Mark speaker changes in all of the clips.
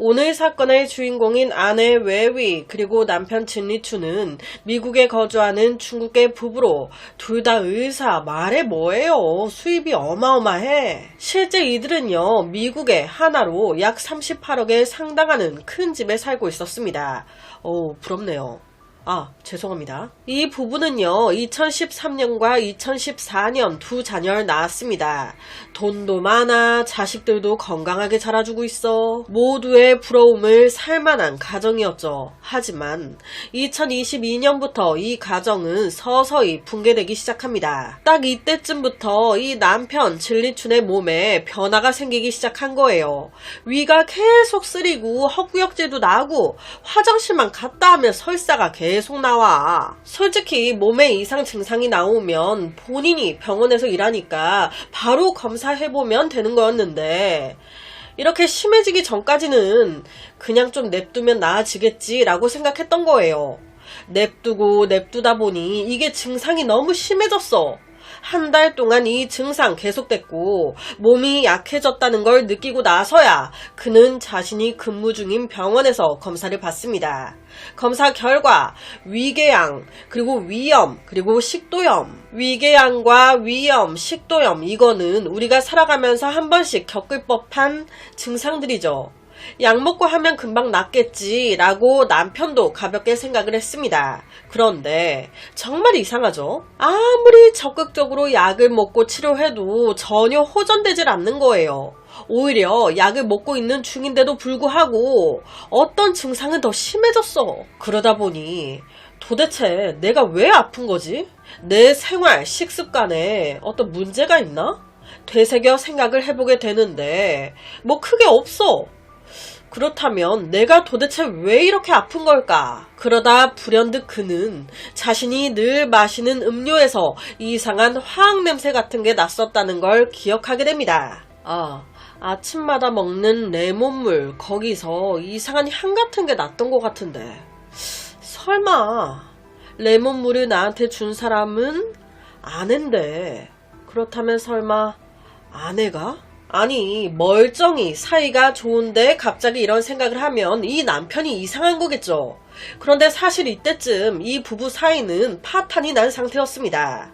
Speaker 1: 오늘 사건의 주인공인 아내 웨위 그리고 남편 진리추는 미국에 거주하는 중국계 부부로 둘 다 의사. 말해 뭐예요. 수입이 어마어마해. 실제 이들은요 미국에 하나로 약 38억에 상당하는 큰 집에 살고 있었습니다. 부럽네요. 죄송합니다. 이 부부는요 2013년과 2014년 두 자녀를 낳았습니다. 돈도 많아, 자식들도 건강하게 자라주고 있어. 모두의 부러움을 살만한 가정이었죠. 하지만 2022년부터 이 가정은 서서히 붕괴되기 시작합니다. 딱 이때쯤부터 이 남편 진리춘의 몸에 변화가 생기기 시작한 거예요. 위가 계속 쓰리고 헛구역질도 나고 화장실만 갔다 하면 설사가 계속 나와. 솔직히 몸에 이상 증상이 나오면 본인이 병원에서 일하니까 바로 검사해보면 되는 거였는데 이렇게 심해지기 전까지는 그냥 좀 냅두면 나아지겠지 라고 생각했던 거예요. 냅두다 보니 이게 증상이 너무 심해졌어. 한 달 동안 이 증상 계속됐고 몸이 약해졌다는 걸 느끼고 나서야 그는 자신이 근무 중인 병원에서 검사를 받습니다. 검사 결과 위궤양, 그리고 위염, 그리고 식도염. 위궤양과 위염, 식도염 이거는 우리가 살아가면서 한 번씩 겪을 법한 증상들이죠. 약 먹고 하면 금방 낫겠지 라고 남편도 가볍게 생각을 했습니다. 그런데 정말 이상하죠? 아무리 적극적으로 약을 먹고 치료해도 전혀 호전되질 않는 거예요. 오히려 약을 먹고 있는 중인데도 불구하고 어떤 증상은 더 심해졌어. 그러다 보니 도대체 내가 왜 아픈 거지? 내 생활, 식습관에 어떤 문제가 있나? 되새겨 생각을 해보게 되는데 뭐 크게 없어. 그렇다면 내가 도대체 왜 이렇게 아픈 걸까? 그러다 불현듯 그는 자신이 늘 마시는 음료에서 이상한 화학 냄새 같은 게 났었다는 걸 기억하게 됩니다. 아침마다 먹는 레몬물, 거기서 이상한 향 같은 게 났던 것 같은데 설마 레몬물을 나한테 준 사람은 아내인데 그렇다면 설마 아내가? 아니 멀쩡히 사이가 좋은데 갑자기 이런 생각을 하면 이 남편이 이상한 거겠죠. 그런데 사실 이때쯤 이 부부 사이는 파탄이 난 상태였습니다.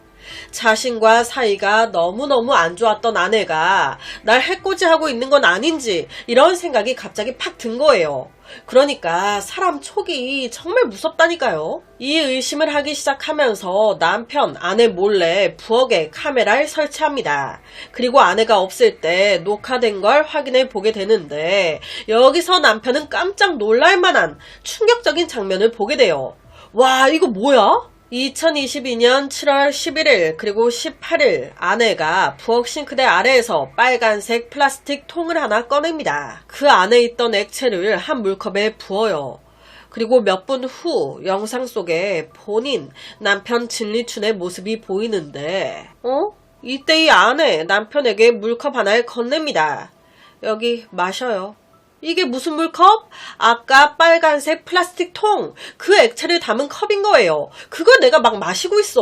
Speaker 1: 자신과 사이가 너무너무 안 좋았던 아내가 날 해코지하고 있는 건 아닌지 이런 생각이 갑자기 팍 든 거예요. 그러니까 사람 촉이 정말 무섭다니까요. 이 의심을 하기 시작하면서 남편 아내 몰래 부엌에 카메라를 설치합니다. 그리고 아내가 없을 때 녹화된 걸 확인해 보게 되는데 여기서 남편은 깜짝 놀랄 만한 충격적인 장면을 보게 돼요. 와, 이거 뭐야? 2022년 7월 11일 그리고 18일 아내가 부엌 싱크대 아래에서 빨간색 플라스틱 통을 하나 꺼냅니다. 그 안에 있던 액체를 한 물컵에 부어요. 그리고 몇 분 후 영상 속에 본인 남편 진리춘의 모습이 보이는데 이때 이 아내 남편에게 물컵 하나를 건넵니다. 여기 마셔요. 이게 무슨 물컵? 아까 빨간색 플라스틱 통, 그 액체를 담은 컵인 거예요. 그걸 내가 막 마시고 있어.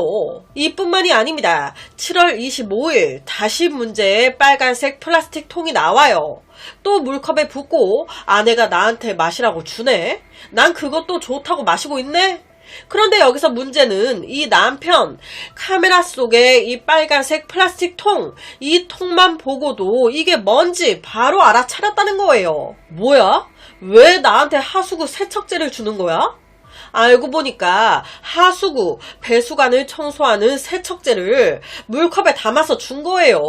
Speaker 1: 이뿐만이 아닙니다. 7월 25일 다시 문제에 빨간색 플라스틱 통이 나와요. 또 물컵에 붓고 아내가 나한테 마시라고 주네? 난 그것도 좋다고 마시고 있네? 그런데 여기서 문제는 이 남편 카메라 속에 이 빨간색 플라스틱 통, 이 통만 보고도 이게 뭔지 바로 알아차렸다는 거예요. 뭐야? 왜 나한테 하수구 세척제를 주는 거야? 알고 보니까 하수구, 배수관을 청소하는 세척제를 물컵에 담아서 준 거예요.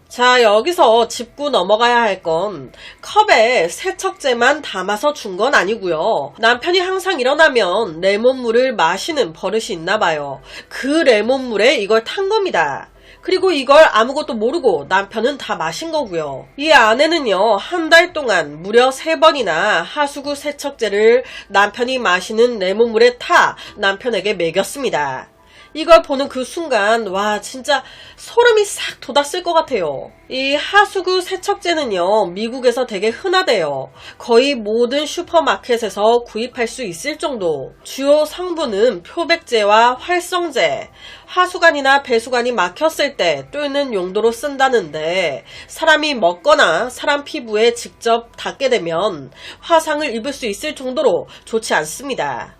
Speaker 1: 자, 여기서 짚고 넘어가야 할 건 컵에 세척제만 담아서 준 건 아니고요. 남편이 항상 일어나면 레몬물을 마시는 버릇이 있나 봐요. 그 레몬물에 이걸 탄 겁니다. 그리고 이걸 아무것도 모르고 남편은 다 마신 거고요. 이 아내는요 한 달 동안 무려 3번이나 하수구 세척제를 남편이 마시는 레몬물에 타 남편에게 먹였습니다. 이걸 보는 그 순간 와 진짜 소름이 싹 돋았을 것 같아요. 이 하수구 세척제는요 미국에서 되게 흔하대요. 거의 모든 슈퍼마켓에서 구입할 수 있을 정도. 주요 성분은 표백제와 활성제, 하수관이나 배수관이 막혔을 때 뚫는 용도로 쓴다는데 사람이 먹거나 사람 피부에 직접 닿게 되면 화상을 입을 수 있을 정도로 좋지 않습니다.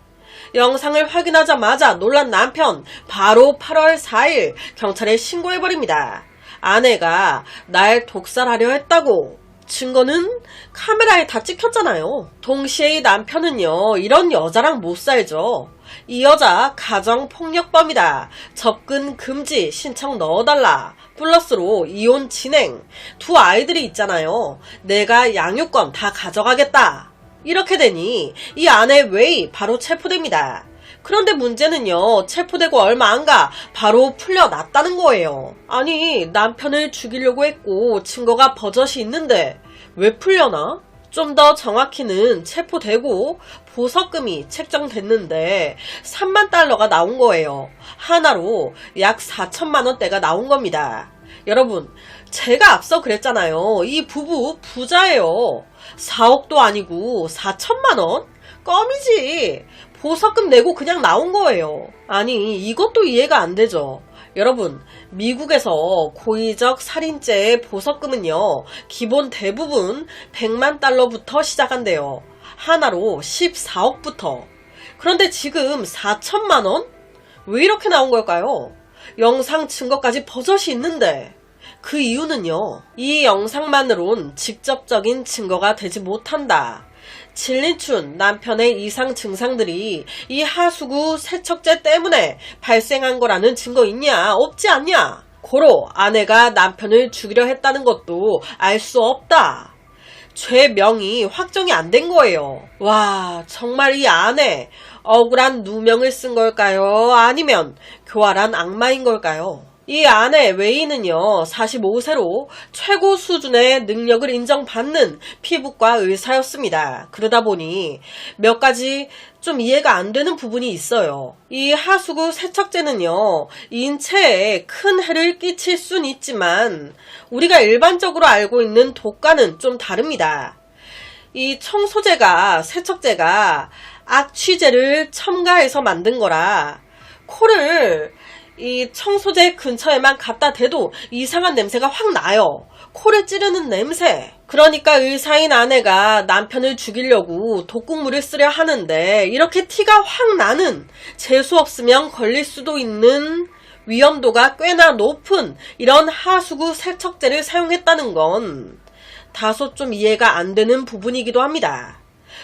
Speaker 1: 영상을 확인하자마자 놀란 남편 바로 8월 4일 경찰에 신고해버립니다. 아내가 날 독살하려 했다고. 증거는 카메라에 다 찍혔잖아요. 동시에 이 남편은요 이런 여자랑 못 살죠. 이 여자 가정폭력범이다. 접근 금지 신청 넣어달라. 플러스로 이혼 진행. 두 아이들이 있잖아요. 내가 양육권 다 가져가겠다. 이렇게 되니 이 아내 웨이 바로 체포됩니다. 그런데 문제는요 체포되고 얼마 안가 바로 풀려났다는 거예요. 아니 남편을 죽이려고 했고 증거가 버젓이 있는데 왜 풀려나? 좀 더 정확히는 체포되고 보석금이 책정됐는데 3만 달러가 나온 거예요. 하나로 약 4천만 원대가 나온 겁니다. 여러분 제가 앞서 그랬잖아요. 이 부부 부자예요. 4억도 아니고 4천만 원? 껌이지. 보석금 내고 그냥 나온 거예요. 아니 이것도 이해가 안 되죠. 여러분 미국에서 고의적 살인죄의 보석금은요 기본 대부분 100만 달러부터 시작한대요. 하나로 14억부터. 그런데 지금 4천만 원? 왜 이렇게 나온 걸까요? 영상 증거까지 버젓이 있는데. 그 이유는요 이 영상만으론 직접적인 증거가 되지 못한다. 진리춘 남편의 이상 증상들이 이 하수구 세척제 때문에 발생한 거라는 증거 있냐? 없지 않냐? 고로 아내가 남편을 죽이려 했다는 것도 알 수 없다. 죄명이 확정이 안 된 거예요. 와 정말 이 아내 억울한 누명을 쓴 걸까요? 아니면 교활한 악마인 걸까요? 이 아내 웨이는요 45세로 최고 수준의 능력을 인정받는 피부과 의사였습니다. 그러다 보니 몇 가지 좀 이해가 안 되는 부분이 있어요. 이 하수구 세척제는요 인체에 큰 해를 끼칠 순 있지만 우리가 일반적으로 알고 있는 독과는 좀 다릅니다. 이 청소제가 세척제가 악취제를 첨가해서 만든 거라 코를 이 청소제 근처에만 갖다 대도 이상한 냄새가 확 나요. 코를 찌르는 냄새. 그러니까 의사인 아내가 남편을 죽이려고 독국물을 쓰려 하는데 이렇게 티가 확 나는, 재수 없으면 걸릴 수도 있는 위험도가 꽤나 높은 이런 하수구 세척제를 사용했다는 건 다소 좀 이해가 안 되는 부분이기도 합니다.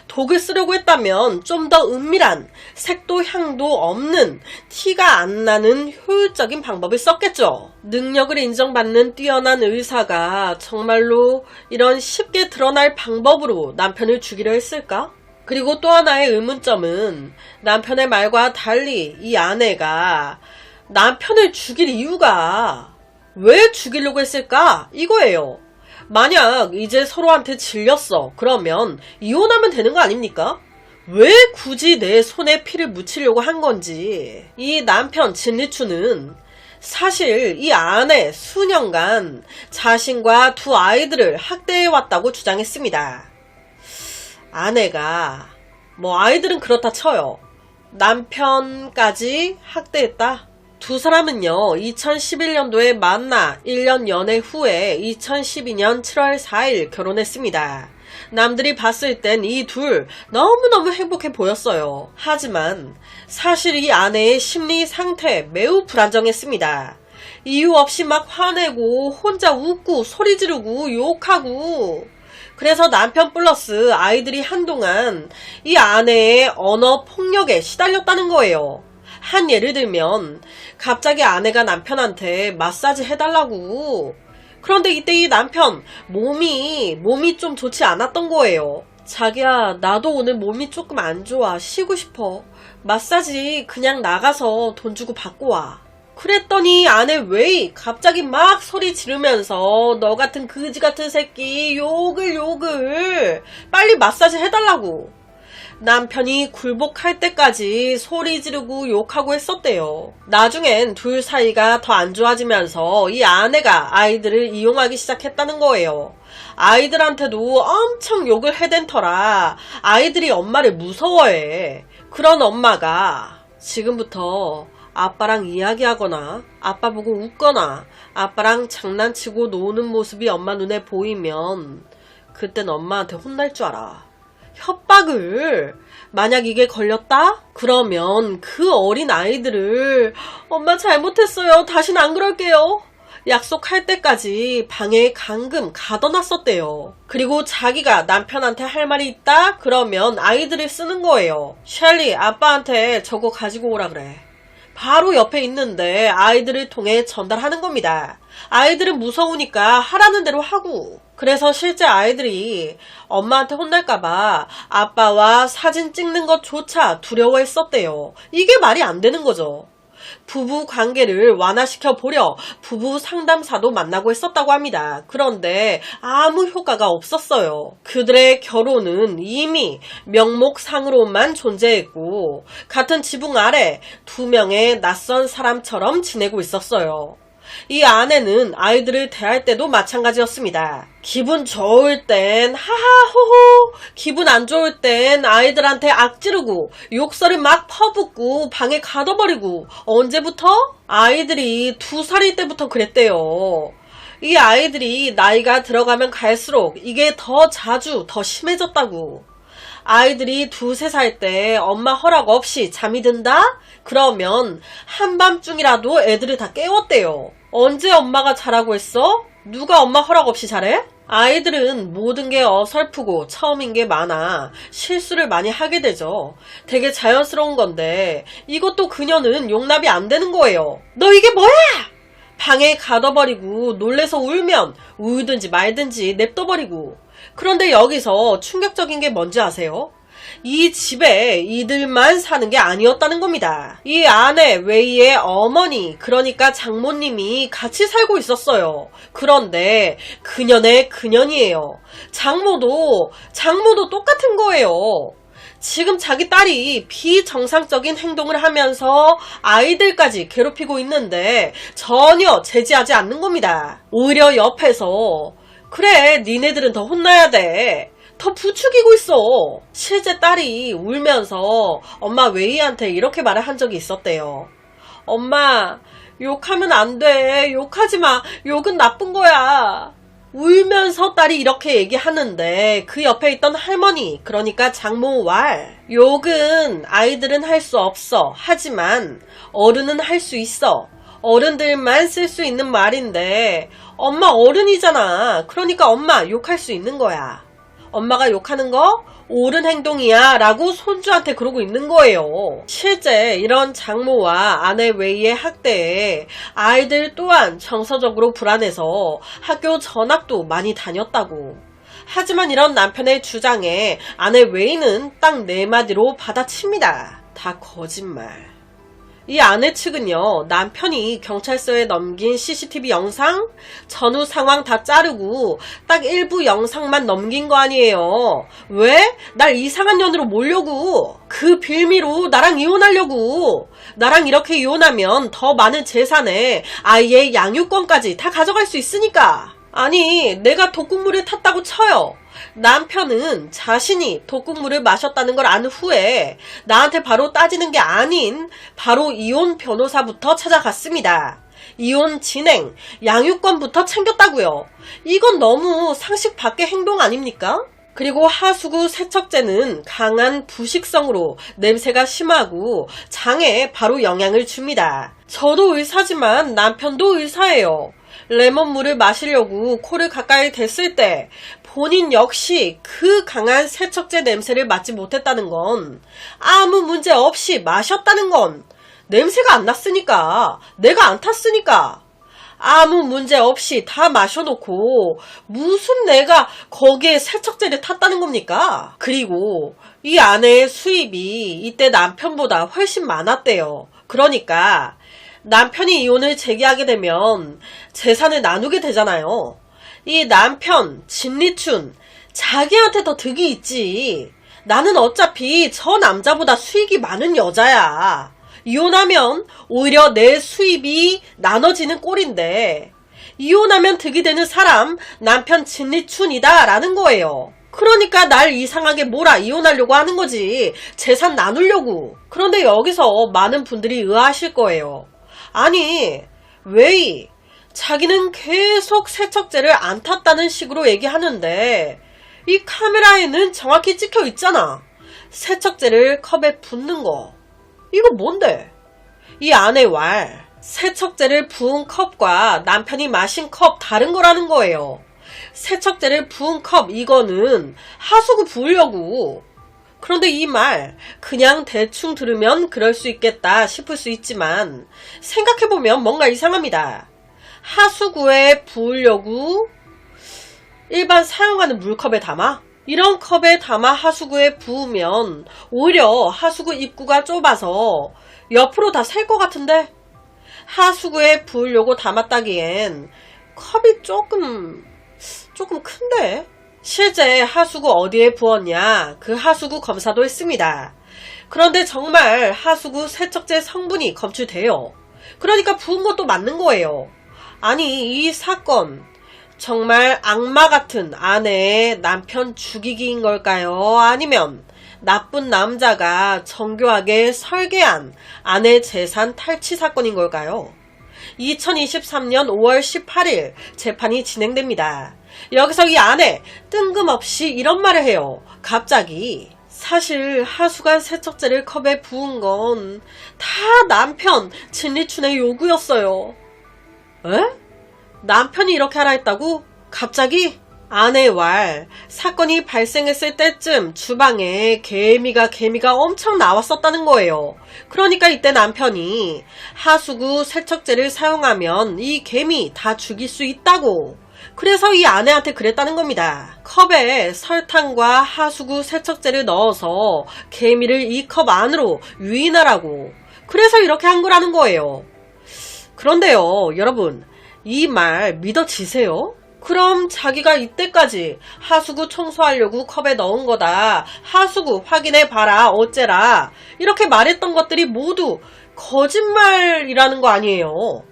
Speaker 1: 독을 쓰려고 했다면 좀 더 은밀한, 색도 향도 없는, 티가 안 나는 효율적인 방법을 썼겠죠. 능력을 인정받는 뛰어난 의사가 정말로 이런 쉽게 드러날 방법으로 남편을 죽이려 했을까? 그리고 또 하나의 의문점은 남편의 말과 달리 이 아내가 남편을 죽일 이유가 왜 죽이려고 했을까? 이거예요. 만약 이제 서로한테 질렸어. 그러면 이혼하면 되는 거 아닙니까? 왜 굳이 내 손에 피를 묻히려고 한 건지. 이 남편 진리추는 사실 이 아내 수년간 자신과 두 아이들을 학대해왔다고 주장했습니다. 아내가 아이들은 그렇다 쳐요. 남편까지 학대했다? 두 사람은요 2011년도에 만나 1년 연애 후에 2012년 7월 4일 결혼했습니다. 남들이 봤을 땐 이 둘 너무너무 행복해 보였어요. 하지만 사실 이 아내의 심리 상태 매우 불안정했습니다. 이유 없이 막 화내고 혼자 웃고 소리 지르고 욕하고, 그래서 남편 플러스 아이들이 한동안 이 아내의 언어 폭력에 시달렸다는 거예요. 한 예를 들면 갑자기 아내가 남편한테 마사지 해달라고. 그런데 이때 이 남편 몸이 좀 좋지 않았던 거예요. 자기야, 나도 오늘 몸이 조금 안 좋아. 쉬고 싶어. 마사지 그냥 나가서 돈 주고 받고 와. 그랬더니 아내 웨이 갑자기 막 소리 지르면서 너 같은 그지 같은 새끼 욕을 빨리 마사지 해달라고. 남편이 굴복할 때까지 소리 지르고 욕하고 했었대요. 나중엔 둘 사이가 더 안 좋아지면서 이 아내가 아이들을 이용하기 시작했다는 거예요. 아이들한테도 엄청 욕을 해댄 터라 아이들이 엄마를 무서워해. 그런 엄마가 지금부터 아빠랑 이야기하거나 아빠 보고 웃거나 아빠랑 장난치고 노는 모습이 엄마 눈에 보이면 그땐 엄마한테 혼날 줄 알아. 협박을 만약 이게 걸렸다? 그러면 그 어린 아이들을 엄마 잘못했어요. 다신 안 그럴게요. 약속할 때까지 방에 감금 가둬놨었대요. 그리고 자기가 남편한테 할 말이 있다? 그러면 아이들을 쓰는 거예요. 셸리, 아빠한테 저거 가지고 오라 그래. 바로 옆에 있는데 아이들을 통해 전달하는 겁니다. 아이들은 무서우니까 하라는 대로 하고. 그래서 실제 아이들이 엄마한테 혼날까봐 아빠와 사진 찍는 것조차 두려워했었대요. 이게 말이 안 되는 거죠. 부부 관계를 완화시켜 보려 부부 상담사도 만나고 했었다고 합니다. 그런데 아무 효과가 없었어요. 그들의 결혼은 이미 명목상으로만 존재했고 같은 지붕 아래 두 명의 낯선 사람처럼 지내고 있었어요. 이 아내는 아이들을 대할 때도 마찬가지였습니다. 기분 좋을 땐 하하호호, 기분 안 좋을 땐 아이들한테 악지르고 욕설을 막 퍼붓고 방에 가둬버리고. 언제부터? 아이들이 2살일 때부터 그랬대요. 이 아이들이 나이가 들어가면 갈수록 이게 더 자주 더 심해졌다고. 아이들이 2, 3살 때 엄마 허락 없이 잠이 든다? 그러면 한밤중이라도 애들을 다 깨웠대요. 언제 엄마가 자라고 했어? 누가 엄마 허락 없이 자래? 아이들은 모든 게 어설프고 처음인 게 많아 실수를 많이 하게 되죠. 되게 자연스러운 건데 이것도 그녀는 용납이 안 되는 거예요. 너 이게 뭐야? 방에 가둬버리고 놀래서 울면 울든지 말든지 냅둬버리고. 그런데 여기서 충격적인 게 뭔지 아세요? 이 집에 이들만 사는 게 아니었다는 겁니다. 이 아내 웨이의 어머니, 그러니까 장모님이 같이 살고 있었어요. 그런데 그년의 그년이에요. 장모도 똑같은 거예요. 지금 자기 딸이 비정상적인 행동을 하면서 아이들까지 괴롭히고 있는데 전혀 제지하지 않는 겁니다. 오히려 옆에서 그래, 니네들은 더 혼나야 돼. 더 부추기고 있어. 실제 딸이 울면서 엄마 웨이한테 이렇게 말을 한 적이 있었대요. 엄마, 욕하면 안 돼. 욕하지 마. 욕은 나쁜 거야. 울면서 딸이 이렇게 얘기하는데 그 옆에 있던 할머니, 그러니까 장모 왈, 욕은 아이들은 할 수 없어. 하지만 어른은 할 수 있어. 어른들만 쓸 수 있는 말인데 엄마 어른이잖아. 그러니까 엄마 욕할 수 있는 거야. 엄마가 욕하는 거 옳은 행동이야 라고 손주한테 그러고 있는 거예요. 실제 이런 장모와 아내 웨이의 학대에 아이들 또한 정서적으로 불안해서 학교 전학도 많이 다녔다고. 하지만 이런 남편의 주장에 아내 웨이는 딱 4마디로 받아칩니다. 다 거짓말. 이 아내 측은요, 남편이 경찰서에 넘긴 CCTV 영상, 전후 상황 다 자르고 딱 일부 영상만 넘긴 거 아니에요. 왜? 날 이상한 년으로 몰려고. 그 빌미로 나랑 이혼하려고. 나랑 이렇게 이혼하면 더 많은 재산에 아이의 양육권까지 다 가져갈 수 있으니까. 아니, 내가 독극물을 탔다고 쳐요. 남편은 자신이 독극물을 마셨다는 걸 안 후에 나한테 바로 따지는 게 아닌 바로 이혼 변호사부터 찾아갔습니다. 이혼 진행, 양육권부터 챙겼다고요. 이건 너무 상식 밖의 행동 아닙니까? 그리고 하수구 세척제는 강한 부식성으로 냄새가 심하고 장에 바로 영향을 줍니다. 저도 의사지만 남편도 의사예요. 레몬물을 마시려고 코를 가까이 댔을 때 본인 역시 그 강한 세척제 냄새를 맡지 못했다는 건, 아무 문제 없이 마셨다는 건 냄새가 안 났으니까, 내가 안 탔으니까, 아무 문제 없이 다 마셔놓고 무슨 내가 거기에 세척제를 탔다는 겁니까? 그리고 이 아내의 수입이 이때 남편보다 훨씬 많았대요. 그러니까 남편이 이혼을 제기하게 되면 재산을 나누게 되잖아요. 이 남편 진리춘 자기한테 더 득이 있지. 나는 어차피 저 남자보다 수익이 많은 여자야. 이혼하면 오히려 내 수입이 나눠지는 꼴인데 이혼하면 득이 되는 사람 남편 진리춘이다 라는 거예요. 그러니까 날 이상하게 몰아 이혼하려고 하는 거지. 재산 나누려고. 그런데 여기서 많은 분들이 의아하실 거예요. 아니 왜 자기는 계속 세척제를 안 탔다는 식으로 얘기하는데 이 카메라에는 정확히 찍혀 있잖아. 세척제를 컵에 붓는 거. 이거 뭔데? 이 안에 왈 세척제를 부은 컵과 남편이 마신 컵 다른 거라는 거예요. 세척제를 부은 컵 이거는 하수구 부으려고. 그런데 이 말 그냥 대충 들으면 그럴 수 있겠다 싶을 수 있지만 생각해보면 뭔가 이상합니다. 하수구에 부으려고 일반 사용하는 물컵에 담아? 이런 컵에 담아 하수구에 부으면 오히려 하수구 입구가 좁아서 옆으로 다 셀 것 같은데 하수구에 부으려고 담았다기엔 컵이 조금 큰데? 실제 하수구 어디에 부었냐 그 하수구 검사도 했습니다. 그런데 정말 하수구 세척제 성분이 검출돼요. 그러니까 부은 것도 맞는 거예요. 아니 이 사건 정말 악마 같은 아내의 남편 죽이기인 걸까요? 아니면 나쁜 남자가 정교하게 설계한 아내 재산 탈취 사건인 걸까요? 2023년 5월 18일 재판이 진행됩니다. 여기서 이 아내 뜬금없이 이런 말을 해요. 갑자기 사실 하수관 세척제를 컵에 부은 건 다 남편 진리춘의 요구였어요. 에? 남편이 이렇게 하라 했다고? 갑자기? 아내의 왈 사건이 발생했을 때쯤 주방에 개미가 엄청 나왔었다는 거예요. 그러니까 이때 남편이 하수구 세척제를 사용하면 이 개미 다 죽일 수 있다고. 그래서 이 아내한테 그랬다는 겁니다. 컵에 설탕과 하수구 세척제를 넣어서 개미를 이 컵 안으로 유인하라고. 그래서 이렇게 한 거라는 거예요. 그런데요 여러분 이 말 믿어지세요? 그럼 자기가 이때까지 하수구 청소하려고 컵에 넣은 거다. 하수구 확인해봐라 어째라. 이렇게 말했던 것들이 모두 거짓말이라는 거 아니에요.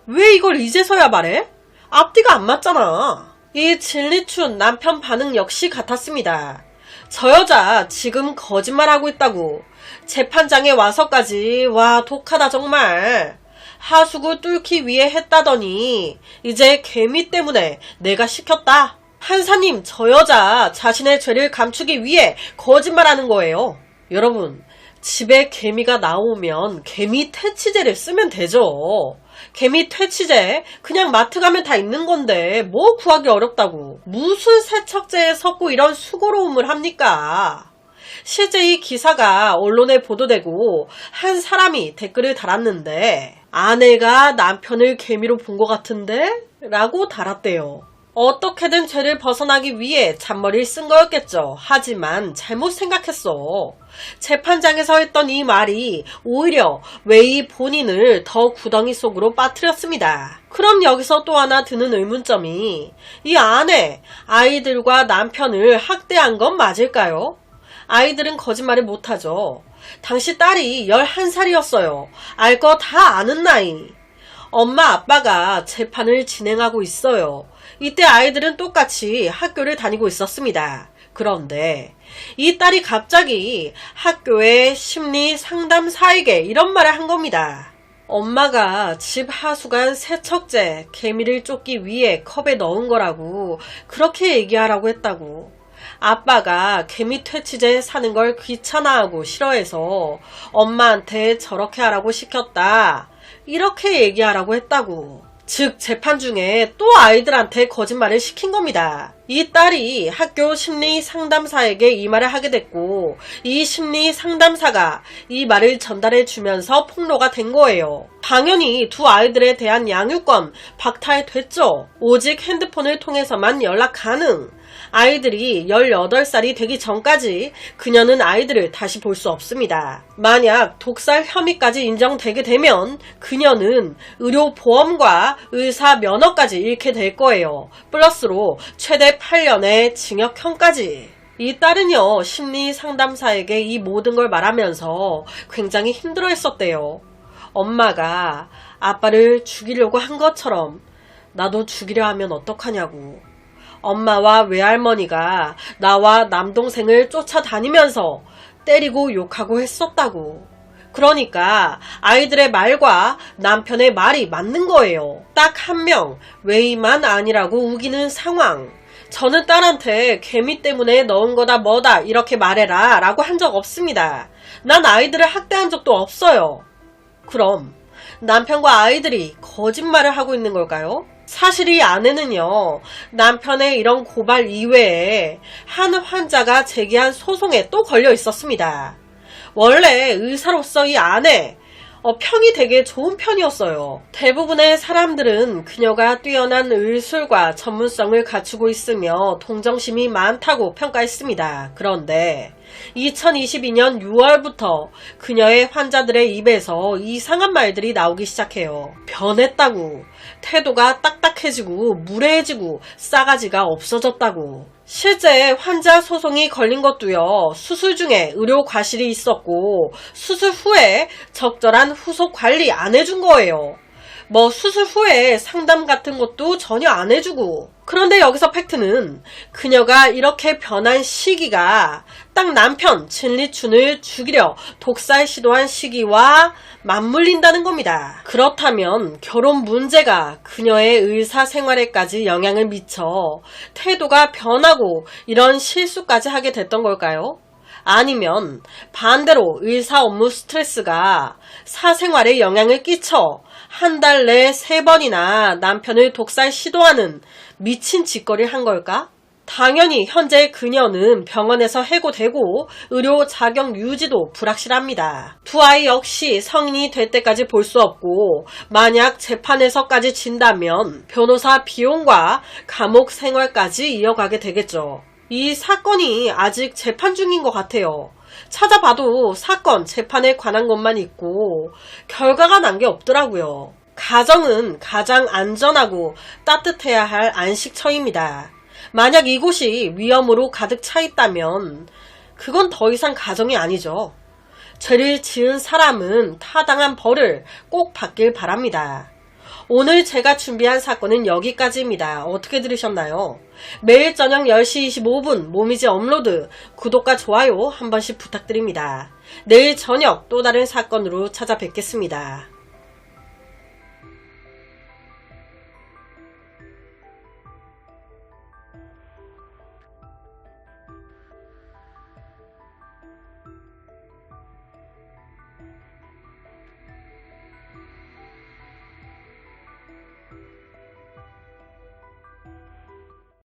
Speaker 1: 왜 이걸 이제서야 말해? 앞뒤가 안 맞잖아. 이 진리춘 남편 반응 역시 같았습니다. 저 여자 지금 거짓말하고 있다고. 재판장에 와서까지 와 독하다 정말. 하수구 뚫기 위해 했다더니 이제 개미 때문에 내가 시켰다. 판사님 저 여자 자신의 죄를 감추기 위해 거짓말하는 거예요. 여러분 집에 개미가 나오면 개미 퇴치제를 쓰면 되죠. 개미 퇴치제 그냥 마트 가면 다 있는 건데 뭐 구하기 어렵다고. 무슨 세척제에 섞고 이런 수고로움을 합니까? 실제 이 기사가 언론에 보도되고 한 사람이 댓글을 달았는데 아내가 남편을 개미로 본 것 같은데? 라고 달았대요. 어떻게든 죄를 벗어나기 위해 잔머리를 쓴 거였겠죠. 하지만 잘못 생각했어. 재판장에서 했던 이 말이 오히려 웨이 본인을 더 구덩이 속으로 빠뜨렸습니다. 그럼 여기서 또 하나 드는 의문점이 이 아내, 아이들과 남편을 학대한 건 맞을까요? 아이들은 거짓말을 못하죠. 당시 딸이 11살이었어요. 알 거 다 아는 나이. 엄마 아빠가 재판을 진행하고 있어요. 이때 아이들은 똑같이 학교를 다니고 있었습니다. 그런데 이 딸이 갑자기 학교의 심리 상담사에게 이런 말을 한 겁니다. 엄마가 집 하수관 세척제 개미를 쫓기 위해 컵에 넣은 거라고 그렇게 얘기하라고 했다고. 아빠가 개미 퇴치제 사는 걸 귀찮아하고 싫어해서 엄마한테 저렇게 하라고 시켰다. 이렇게 얘기하라고 했다고. 즉 재판 중에 또 아이들한테 거짓말을 시킨 겁니다. 이 딸이 학교 심리 상담사에게 이 말을 하게 됐고 이 심리 상담사가 이 말을 전달해 주면서 폭로가 된 거예요. 당연히 두 아이들에 대한 양육권 박탈됐죠. 오직 핸드폰을 통해서만 연락 가능. 아이들이 18살이 되기 전까지 그녀는 아이들을 다시 볼 수 없습니다. 만약 독살 혐의까지 인정되게 되면 그녀는 의료보험과 의사 면허까지 잃게 될 거예요. 플러스로 최대 8년의 징역형까지. 이 딸은요, 심리 상담사에게 이 모든 걸 말하면서 굉장히 힘들어 했었대요. 엄마가 아빠를 죽이려고 한 것처럼 나도 죽이려 하면 어떡하냐고. 엄마와 외할머니가 나와 남동생을 쫓아다니면서 때리고 욕하고 했었다고. 그러니까 아이들의 말과 남편의 말이 맞는 거예요. 딱 한 명, 웨이만 아니라고 우기는 상황. 저는 딸한테 개미 때문에 넣은 거다 뭐다 이렇게 말해라 라고 한 적 없습니다. 난 아이들을 학대한 적도 없어요. 그럼 남편과 아이들이 거짓말을 하고 있는 걸까요? 사실 이 아내는요, 남편의 이런 고발 이외에 한 환자가 제기한 소송에 또 걸려 있었습니다. 원래 의사로서 이 아내, 평이 되게 좋은 편이었어요. 대부분의 사람들은 그녀가 뛰어난 의술과 전문성을 갖추고 있으며 동정심이 많다고 평가했습니다. 그런데 2022년 6월부터 그녀의 환자들의 입에서 이상한 말들이 나오기 시작해요. 변했다고, 태도가 딱딱해지고 무례해지고 싸가지가 없어졌다고. 실제 환자 소송이 걸린 것도요, 수술 중에 의료 과실이 있었고 수술 후에 적절한 후속 관리 안 해준 거예요. 뭐 수술 후에 상담 같은 것도 전혀 안 해주고. 그런데 여기서 팩트는 그녀가 이렇게 변한 시기가 딱 남편 진리춘을 죽이려 독살 시도한 시기와 맞물린다는 겁니다. 그렇다면 결혼 문제가 그녀의 의사 생활에까지 영향을 미쳐 태도가 변하고 이런 실수까지 하게 됐던 걸까요? 아니면 반대로 의사 업무 스트레스가 사생활에 영향을 끼쳐 한 달 내에 3번이나 남편을 독살 시도하는 미친 짓거리를 한 걸까? 당연히 현재 그녀는 병원에서 해고되고 의료 자격 유지도 불확실합니다. 두 아이 역시 성인이 될 때까지 볼 수 없고 만약 재판에서까지 진다면 변호사 비용과 감옥 생활까지 이어가게 되겠죠. 이 사건이 아직 재판 중인 것 같아요. 찾아봐도 사건, 재판에 관한 것만 있고 결과가 난 게 없더라고요. 가정은 가장 안전하고 따뜻해야 할 안식처입니다. 만약 이곳이 위험으로 가득 차 있다면 그건 더 이상 가정이 아니죠. 죄를 지은 사람은 타당한 벌을 꼭 받길 바랍니다. 오늘 제가 준비한 사건은 여기까지입니다. 어떻게 들으셨나요? 매일 저녁 10시 25분 모미지 업로드, 구독과 좋아요 한 번씩 부탁드립니다. 내일 저녁 또 다른 사건으로 찾아뵙겠습니다.